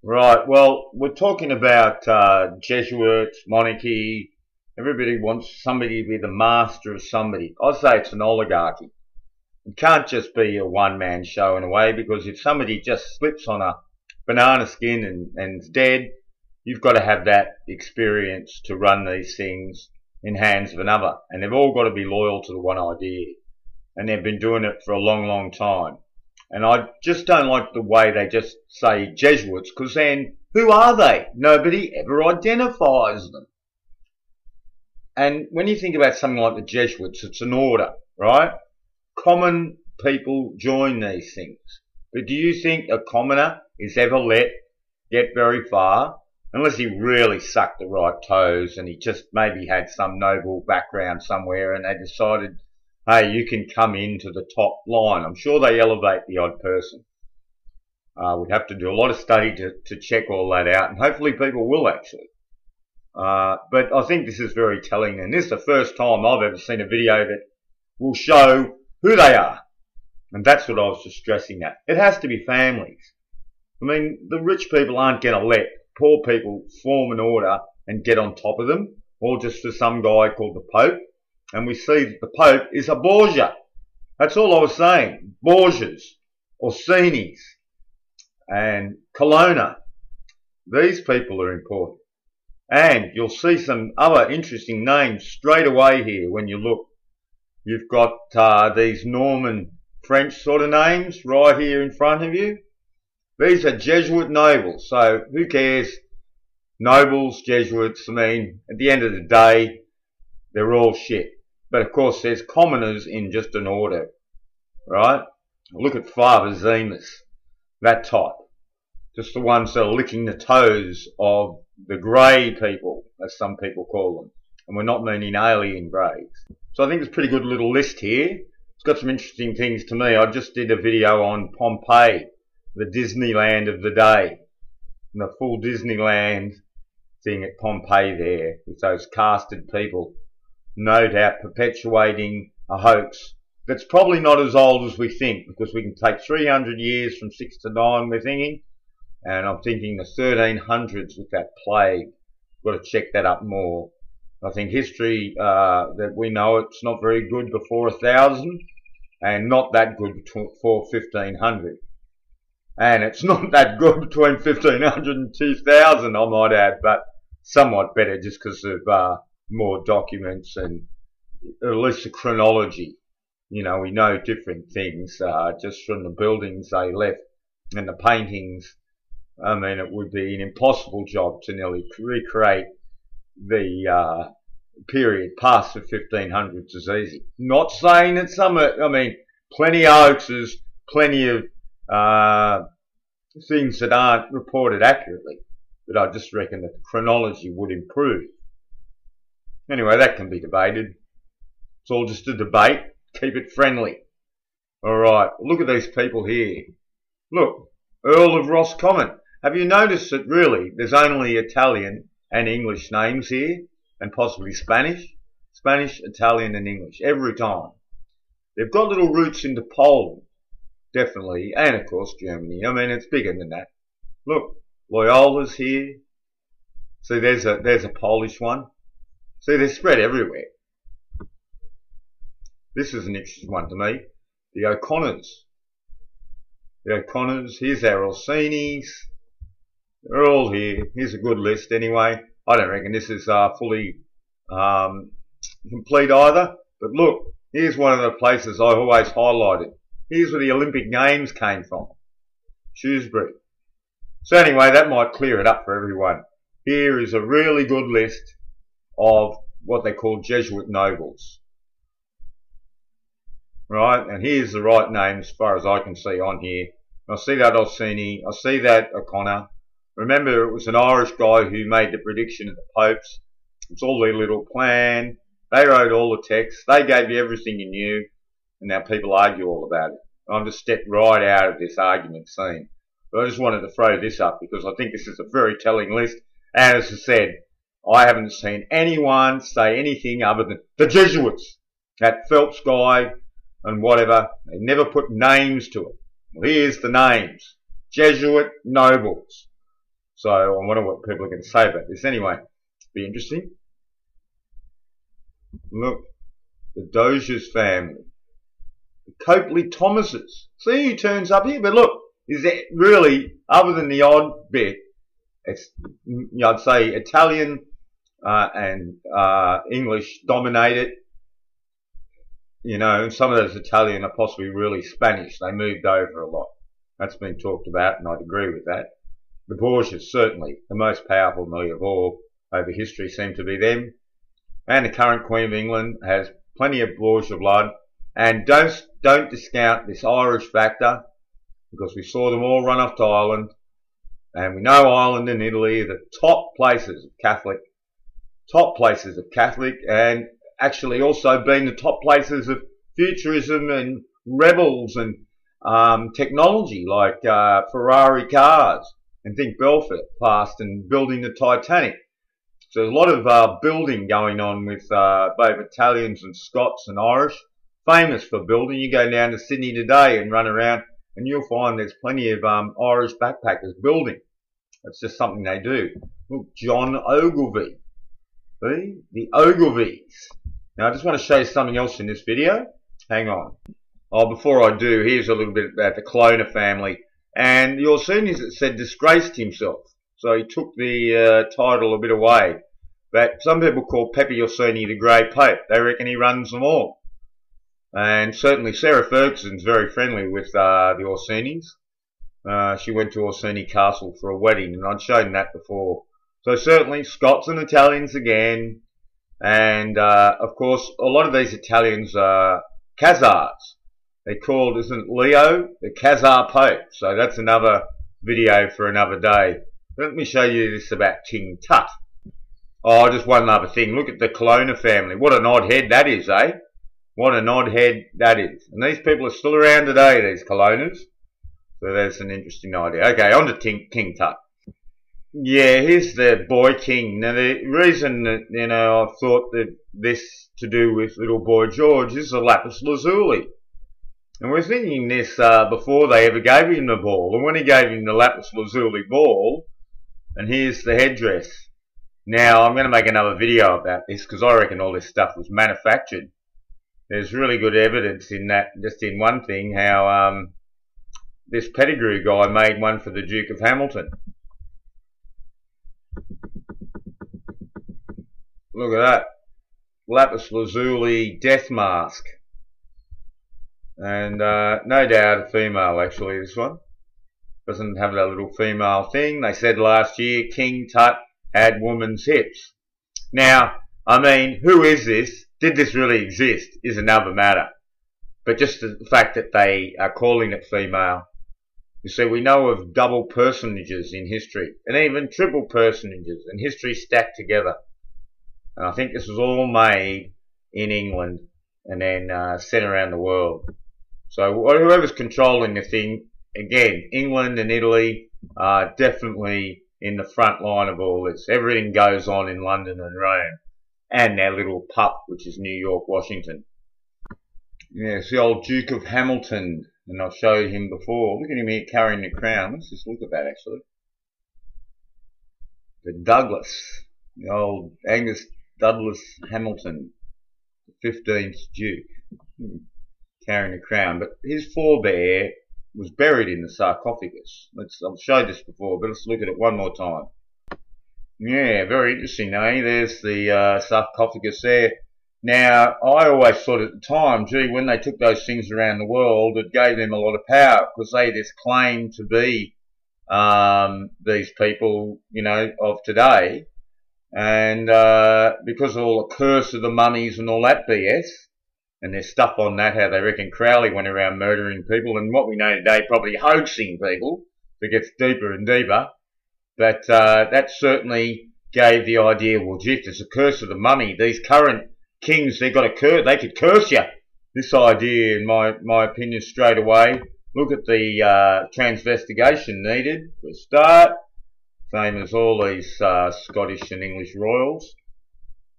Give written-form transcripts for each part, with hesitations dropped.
Right, well, we're talking about Jesuits, monarchy. Everybody wants somebody to be the master of somebody. I say it's an oligarchy. It can't just be a one-man show in a way, because if somebody just slips on a banana skin and's dead, you've got to have that experience to run these things in hands of another. And they've all got to be loyal to the one idea. And they've been doing it for a long, long time. And I just don't like the way they just say Jesuits, because then who are they? Nobody ever identifies them. And when you think about something like the Jesuits, it's an order, right? Common people join these things. But do you think a commoner is ever let get very far? Unless he really sucked the right toes and he just maybe had some noble background somewhere and they decided, hey, you can come into the top line. I'm sure they elevate the odd person. We'd have to do a lot of study to check all that out, and hopefully people will actually. But I think this is very telling, and this is the first time I've ever seen a video that will show who they are. And that's what I was just stressing at. It has to be families. I mean, the rich people aren't going to let poor people form an order and get on top of them, or just for some guy called the Pope. And we see that the Pope is a Borgia. That's all I was saying. Borgias, Orsini's, and Colonna. These people are important. And you'll see some other interesting names straight away here when you look. You've got these Norman French sort of names right here in front of you. These are Jesuit nobles, so who cares? Nobles, Jesuits, I mean, at the end of the day, they're all shit. But of course, there's commoners in just an order, right? Look at Father Zemus, that type. Just the ones that are licking the toes of the grey people, as some people call them. And we're not meaning alien greys. So I think it's a pretty good little list here. It's got some interesting things to me. I just did a video on Pompeii, the Disneyland of the day. And the full Disneyland thing at Pompeii there, with those casted people, no doubt perpetuating a hoax that's probably not as old as we think, because we can take 300 years from 6 to 9, we're thinking, and I'm thinking the 1300s with that plague. Got to check that up more. I think history that we know, it's not very good before 1000, and not that good before 1500. And it's not that good between 1500 and 2000, I might add, but somewhat better just because of more documents and at least the chronology. You know, we know different things just from the buildings they left and the paintings. I mean, it would be an impossible job to nearly recreate the period past the 1500s as easy. Not saying that some, I mean, plenty of hoaxes, plenty of things that aren't reported accurately. But I just reckon that the chronology would improve. Anyway, that can be debated. It's all just a debate. Keep it friendly. Alright, look at these people here. Look, Earl of Roscommon. Have you noticed that really there's only Italian and English names here, and possibly Spanish? Spanish, Italian and English, every time. They've got little roots into Poland, definitely, and of course Germany. I mean, it's bigger than that. Look, Loyola's here. See, there's a Polish one. See, they're spread everywhere. This is an interesting one to me. The O'Connors. The O'Connors, here's our Orsini's. They're all here. Here's a good list anyway. I don't reckon this is fully complete either. But look, here's one of the places I've always highlighted. Here's where the Olympic Games came from. Shrewsbury. So anyway, that might clear it up for everyone. Here is a really good list of what they call Jesuit nobles. Right, and here's the right names as far as I can see on here. I see that Orsini, I see that O'Connor. Remember, it was an Irish guy who made the prediction of the popes. It's all their little plan. They wrote all the text. They gave you everything you knew, and now people argue all about it. I'm just stepped right out of this argument scene. But I just wanted to throw this up because I think this is a very telling list. And as I said, I haven't seen anyone say anything other than the Jesuits, that Phelps guy and whatever. They never put names to it. Well, here's the names. Jesuit nobles. So I wonder what people are going to say about this. Anyway, be interesting. Look, the Doziers family, the Copley Thomases. See who turns up here? But look, is it really, other than the odd bit, it's, I'd say Italian and English dominated. And some of those Italian are possibly really Spanish. They moved over a lot. That's been talked about, and I'd agree with that. The Borgias, certainly, the most powerful family of all over history, seem to be them. And the current Queen of England has plenty of Borgia blood. And don't discount this Irish factor, because we saw them all run off to Ireland. And we know Ireland and Italy are the top places of Catholic, and actually also been the top places of futurism and rebels and technology, like Ferrari cars, and think Belfast and building the Titanic. So there's a lot of building going on with both Italians and Scots and Irish, famous for building. You go down to Sydney today and run around, and you'll find there's plenty of Irish backpackers building. It's just something they do. Look, John Ogilvy. See? The Ogilvies. Now I just want to show you something else in this video. Hang on. Oh, before I do, here's a little bit about the Cloner family. And the Orsini's, it said, disgraced himself. So he took the title a bit away. But some people call Pepe Orsini the Grey Pope. They reckon he runs them all. And certainly Sarah Ferguson's very friendly with the Orsinis. She went to Orsini Castle for a wedding, and I'd shown that before. So certainly Scots and Italians again. And of course, a lot of these Italians are Khazars. They're called, isn't it, Leo, the Khazar Pope. So that's another video for another day. Let me show you this about King Tut. Oh, just one other thing. Look at the Cloner family. What an odd head that is, eh? What an odd head that is. And these people are still around today, these Coloners. So that's an interesting idea. Okay, on to King Tut. Yeah, here's the boy king. Now, the reason that, I thought that this to do with little boy George is the lapis lazuli. And we're thinking this before they ever gave him the ball. And when he gave him the lapis lazuli ball, and here's the headdress. Now, I'm going to make another video about this, because I reckon all this stuff was manufactured. There's really good evidence in that, just in one thing, how this Pettigrew guy made one for the Duke of Hamilton. Look at that. Lapis lazuli death mask. And no doubt a female, actually, this one. Doesn't have that little female thing. They said last year King Tut had woman's hips. Now, I mean, who is this? Did this really exist is another matter. But just the fact that they are calling it female. You see, we know of double personages in history, and even triple personages, and history stacked together. And I think this was all made in England and then sent around the world. So whoever's controlling the thing, again, England and Italy are definitely in the front line of all this. Everything goes on in London and Rome. And their little pup, which is New York, Washington. Yeah, it's the old Duke of Hamilton. And I've showed him before. Look at him here carrying the crown. Let's just look at that, actually. The Douglas. The old Angus Douglas Hamilton. The 15th Duke. Carrying the crown. But his forebear was buried in the sarcophagus. I've showed this before, but let's look at it one more time. Yeah, very interesting, eh? There's the sarcophagus there. Now, I always thought at the time, gee, when they took those things around the world, it gave them a lot of power, because they just claimed to be these people, of today. And because of all the curse of the mummies and all that BS, and there's stuff on that, how they reckon Crowley went around murdering people, and what we know today, probably hoaxing people. It gets deeper and deeper. But that certainly gave the idea, well, gee, if there's a curse of the mummy, these current kings, they could curse you. This idea, in my opinion, straight away. Look at the transvestigation needed for a start. Same as all these Scottish and English royals.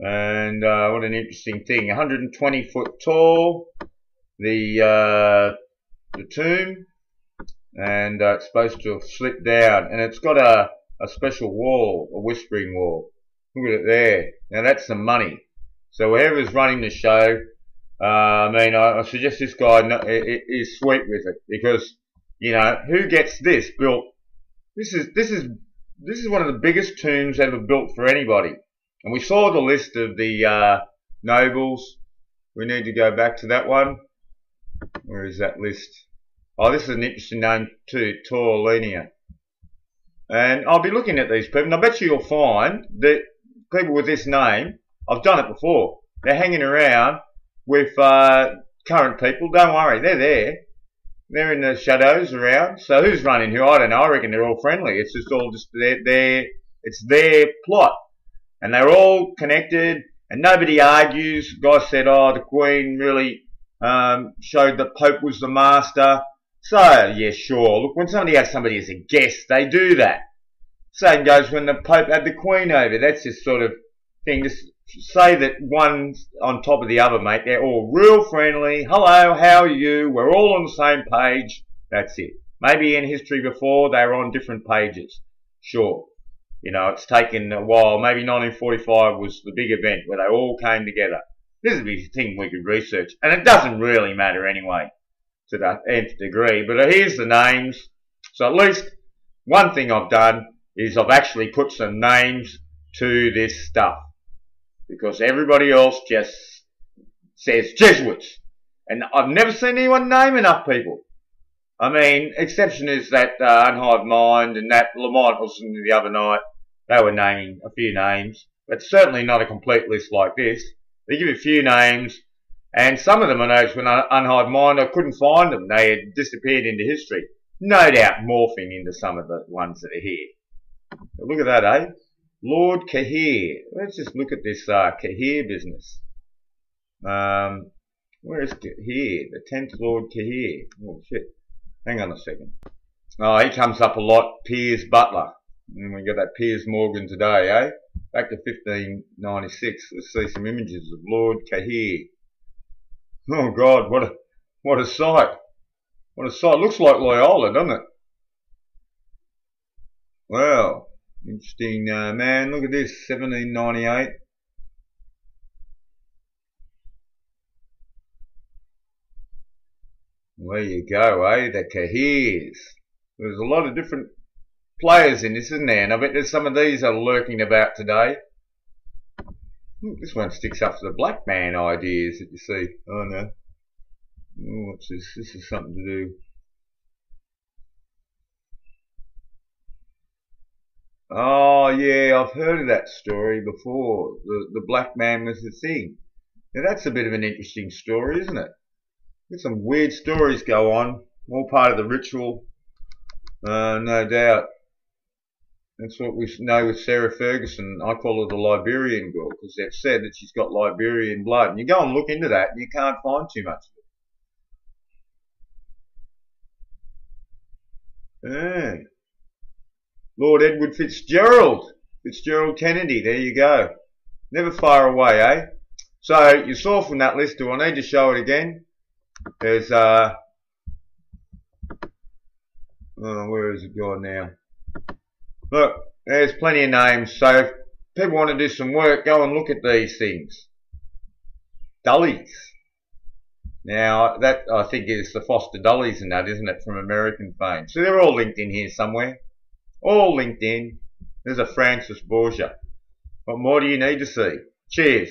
And what an interesting thing. 120 foot tall, the tomb. And it's supposed to have slipped down. And it's got a a special wall, a whispering wall. Look at it there. Now that's some money. So whoever's running the show, I suggest this guy is sweet with it, because you know who gets this built. This is one of the biggest tombs ever built for anybody. And we saw the list of the nobles. We need to go back to that one. Where is that list? Oh, this is an interesting name too, Torlinia. And I'll be looking at these people, and I bet you you'll find that people with this name, I've done it before, they're hanging around with current people. Don't worry, they're there. They're in the shadows around. So who's running who? I don't know. I reckon they're all friendly. It's just all just it's their plot. And they're all connected, and nobody argues. The guy said, oh, the Queen really showed that Pope was the master. So, yeah, sure. Look, when somebody has somebody as a guest, they do that. Same goes when the Pope had the Queen over. That's this sort of thing. Just say that one's on top of the other, mate. They're all real friendly. Hello, how are you? We're all on the same page. That's it. Maybe in history before, they were on different pages. Sure. You know, it's taken a while. Maybe 1945 was the big event where they all came together. This is a thing we could research. And it doesn't really matter anyway, to the nth degree. But here's the names. So at least one thing I've done is I've actually put some names to this stuff. Because everybody else just says Jesuits. And I've never seen anyone name enough people. I mean, exception is that Unhived Mind and that Lamont listened to the other night. They were naming a few names. But certainly not a complete list like this. They give a few names. And some of them, I noticed when Unhived Mind, I couldn't find them. They had disappeared into history. No doubt morphing into some of the ones that are here. But look at that, eh? Lord Cahir. Let's just look at this Cahir business. Where is Cahir? The 10th Lord Cahir. Oh, shit. Hang on a second. Oh, he comes up a lot. Piers Butler. And we got that Piers Morgan today, eh? Back to 1596. Let's see some images of Lord Cahir. Oh, God, what a sight. What a sight. Looks like Loyola, doesn't it? Wow. Interesting, man. Look at this, 1798. There you go, eh? The Cahirs. There's a lot of different players in this, isn't there? And I bet there's some of these are lurking about today. This one sticks up to the black man ideas that you see. Oh, no. Oh, what's this? This is something to do. Oh, yeah, I've heard of that story before. The black man was the thing. Now, that's a bit of an interesting story, isn't it? There's some weird stories go on. All part of the ritual. No doubt. That's what we know with Sarah Ferguson. I call her the Liberian girl, because they've said that she's got Liberian blood. And you go and look into that, and you can't find too much of it. Yeah. Lord Edward Fitzgerald Kennedy, there you go. Never far away, eh? So, you saw from that list, do I need to show it again? There's, where is it gone now? Look, there's plenty of names, so if people want to do some work, go and look at these things. Dullies. Now, that, I think, is the Foster Dullies and that, isn't it, from American fame. So they're all linked in here somewhere. All linked in. There's a Francis Borgia. What more do you need to see? Cheers.